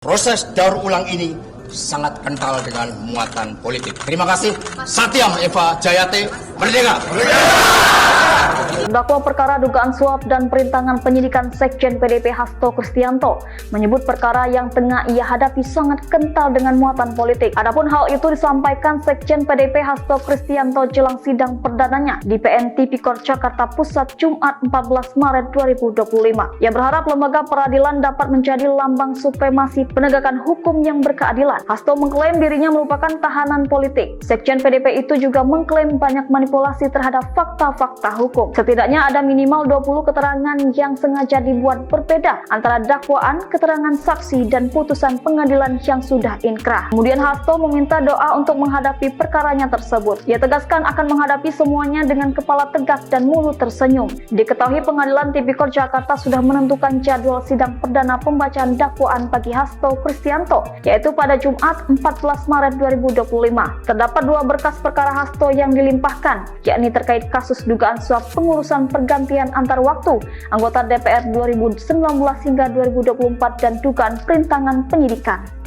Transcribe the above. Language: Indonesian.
Proses daur ulang ini sangat kental dengan muatan politik. Terima kasih. Satyam Eva Jayate, Merdeka! Terdakwa perkara dugaan suap dan perintangan penyidikan Sekjen PDIP Hasto Kristianto menyebut perkara yang tengah ia hadapi sangat kental dengan muatan politik. Adapun hal itu disampaikan Sekjen PDIP Hasto Kristianto jelang sidang perdananya di PN Tipikor Jakarta Pusat Jumat 14 Maret 2025. Ia berharap lembaga peradilan dapat menjadi lambang supremasi penegakan hukum yang berkeadilan. Hasto mengklaim dirinya merupakan tahanan politik. Sekjen PDIP itu juga mengklaim banyak manipulasi terhadap fakta-fakta hukum. Setidaknya ada minimal 20 keterangan yang sengaja dibuat berbeda antara dakwaan, keterangan saksi, dan putusan pengadilan yang sudah inkrah. Kemudian Hasto meminta doa untuk menghadapi perkaranya tersebut. Ia tegaskan akan menghadapi semuanya dengan kepala tegak dan mulut tersenyum. Diketahui Pengadilan Tipikor Jakarta sudah menentukan jadwal sidang perdana pembacaan dakwaan bagi Hasto Kristianto, yaitu pada Jumat 14 Maret 2025. Terdapat dua berkas perkara Hasto yang dilimpahkan, yakni terkait kasus dugaan suap pengurusan pergantian antar waktu anggota DPR 2019 hingga 2024 dan dugaan perintangan penyidikan.